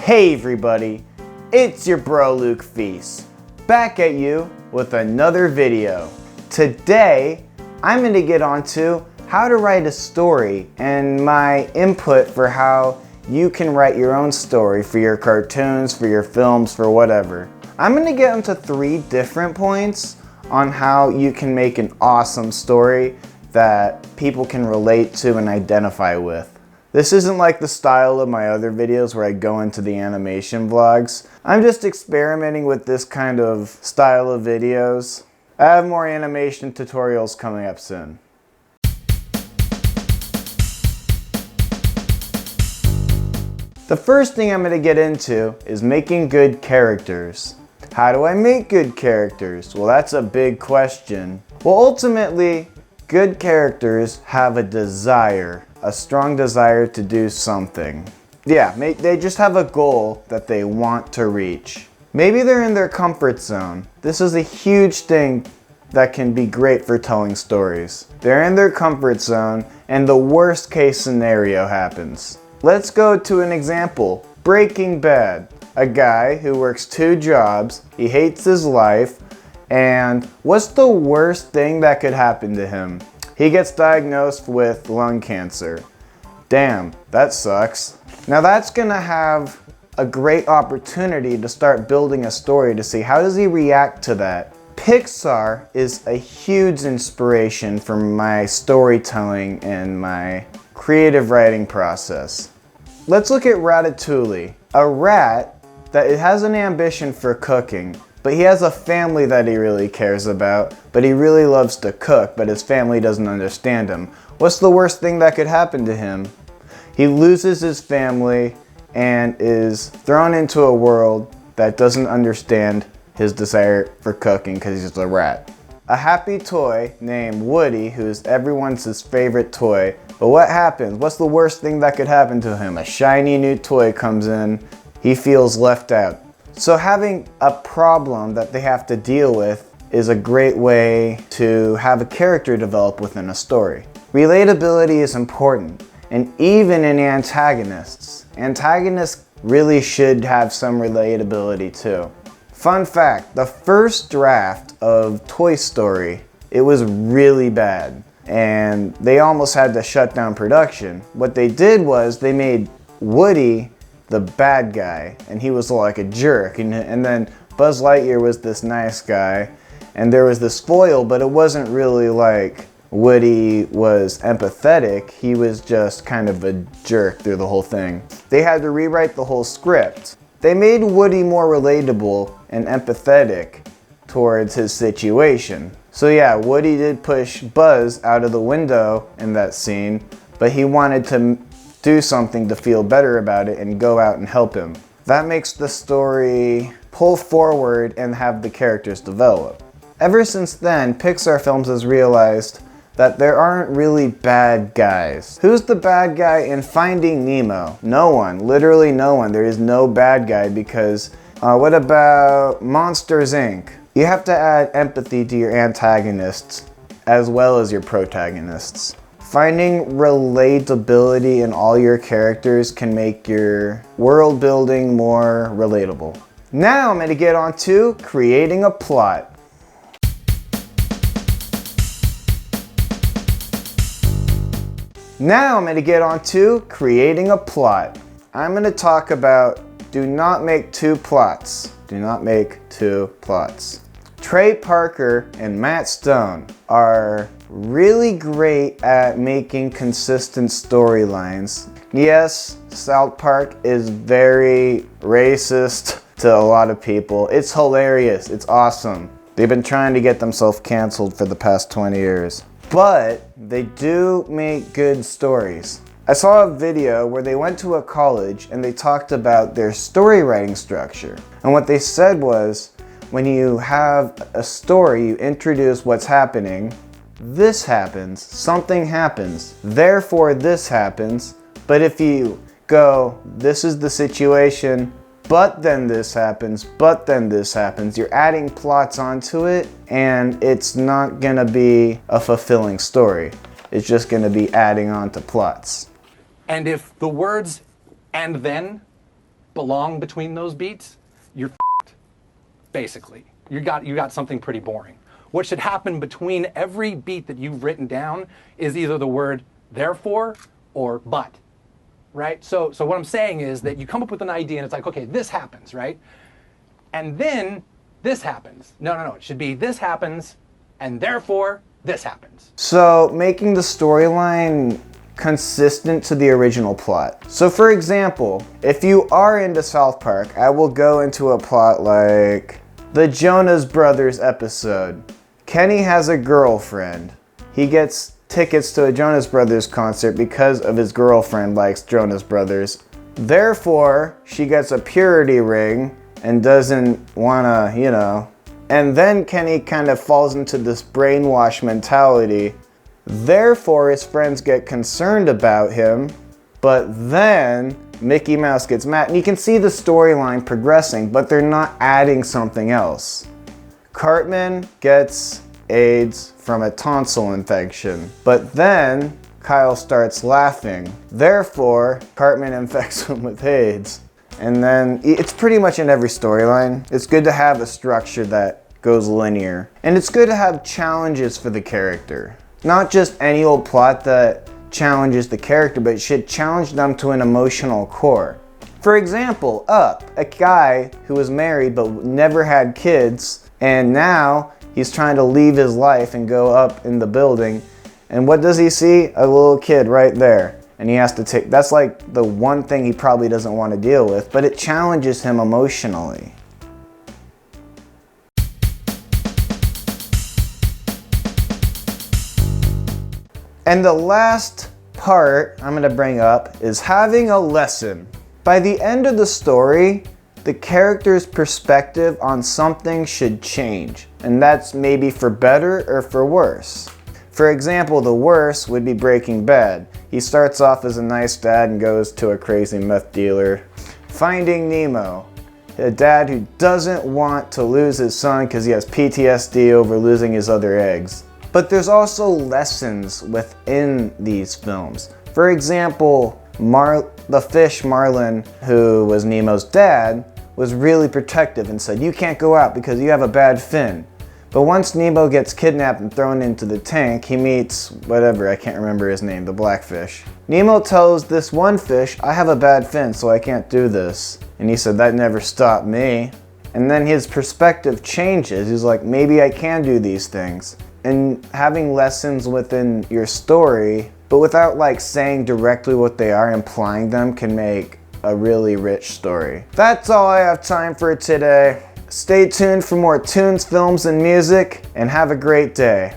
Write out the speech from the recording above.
Hey everybody, it's your bro Luke Feast, back at you with another video. Today, I'm going to get onto how to write a story and my input for how you can write your own story for your cartoons, for your films, for whatever. I'm going to get into 3 different points on how you can make an awesome story that people can relate to and identify with. This isn't like the style of my other videos where I go into the animation vlogs. I'm just experimenting with this kind of style of videos. I have more animation tutorials coming up soon. The first thing I'm going to get into is making good characters. How do I make good characters? Well, that's a big question. Well, ultimately, good characters have a desire, a strong desire to do something. Yeah, they just have a goal that they want to reach. Maybe they're in their comfort zone. This is a huge thing that can be great for telling stories. They're in their comfort zone and the worst case scenario happens. Let's go to an example. Breaking Bad. A guy who works 2 jobs, he hates his life, and what's the worst thing that could happen to him? He gets diagnosed with lung cancer. Damn, that sucks. Now that's gonna have a great opportunity to start building a story to see how does he react to that. Pixar is a huge inspiration for my storytelling and my creative writing process. Let's look at Ratatouille. A rat that it has an ambition for cooking, but he has a family that he really cares about, but he really loves to cook, but his family doesn't understand him. What's the worst thing that could happen to him? He loses his family and is thrown into a world that doesn't understand his desire for cooking because he's a rat. A happy toy named Woody, who's everyone's favorite toy, but what happens? What's the worst thing that could happen to him? A shiny new toy comes in, he feels left out. So having a problem that they have to deal with is a great way to have a character develop within a story. Relatability is important, and even in antagonists really should have some relatability too. Fun fact, the first draft of Toy Story, it was really bad, and they almost had to shut down production. What they did was they made Woody the bad guy, and he was like a jerk, and then Buzz Lightyear was this nice guy, and there was this foil, but it wasn't really like Woody was empathetic, he was just kind of a jerk through the whole thing. They had to rewrite the whole script. They made Woody more relatable and empathetic towards his situation. So yeah, Woody did push Buzz out of the window in that scene, but he wanted to do something to feel better about it and go out and help him. That makes the story pull forward and have the characters develop. Ever since then, Pixar Films has realized that there aren't really bad guys. Who's the bad guy in Finding Nemo? No one, literally no one. There is no bad guy because what about Monsters Inc? You have to add empathy to your antagonists as well as your protagonists. Finding relatability in all your characters can make your world building more relatable. Now I'm going to get on to creating a plot. I'm going to talk about do not make 2 plots. Do not make 2 plots. Trey Parker and Matt Stone are really great at making consistent storylines. Yes, South Park is very racist to a lot of people. It's hilarious, it's awesome. They've been trying to get themselves canceled for the past 20 years. But they do make good stories. I saw a video where they went to a college and they talked about their story writing structure. And what they said was, when you have a story, you introduce what's happening, this happens, something happens, therefore this happens. But if you go, this is the situation, but then this happens, but then this happens, you're adding plots onto it, and it's not gonna be a fulfilling story. It's just gonna be adding on to plots. And if the words "and then" belong between those beats, you're f***ed, basically. You got something pretty boring. What should happen between every beat that you've written down is either the word therefore or but, right? So what I'm saying is that you come up with an idea and it's like, okay, this happens, right? And then this happens. No, it should be this happens and therefore this happens. So making the storyline consistent to the original plot. So for example, if you are into South Park, I will go into a plot like the Jonas Brothers episode. Kenny has a girlfriend. He gets tickets to a Jonas Brothers concert because of his girlfriend likes Jonas Brothers. Therefore, she gets a purity ring and doesn't wanna, And then Kenny kind of falls into this brainwash mentality. Therefore, his friends get concerned about him, but then Mickey Mouse gets mad. And you can see the storyline progressing, but they're not adding something else. Cartman gets AIDS from a tonsil infection, but then Kyle starts laughing. Therefore, Cartman infects him with AIDS. And then it's pretty much in every storyline. It's good to have a structure that goes linear. And it's good to have challenges for the character. Not just any old plot that challenges the character, but it should challenge them to an emotional core. For example, Up, a guy who was married but never had kids, and now he's trying to leave his life and go up in the building. And what does he see? A little kid right there. And he has to take, that's like the one thing he probably doesn't want to deal with, but it challenges him emotionally. And the last part I'm gonna bring up is having a lesson. By the end of the story, the character's perspective on something should change, and that's maybe for better or for worse. For example, the worst would be Breaking Bad. He starts off as a nice dad and goes to a crazy meth dealer. Finding Nemo, a dad who doesn't want to lose his son because he has PTSD over losing his other eggs. But there's also lessons within these films. For example, the fish Marlin, who was Nemo's dad, was really protective and said, "You can't go out because you have a bad fin." But once Nemo gets kidnapped and thrown into the tank, he meets whatever, I can't remember his name, the blackfish. Nemo tells this one fish, "I have a bad fin, so I can't do this." And he said, "That never stopped me." And then his perspective changes. He's like, maybe I can do these things. And having lessons within your story, but without like saying directly what they are, implying them, can make a really rich story. That's all I have time for today. Stay tuned for more tunes, films, and music, and have a great day.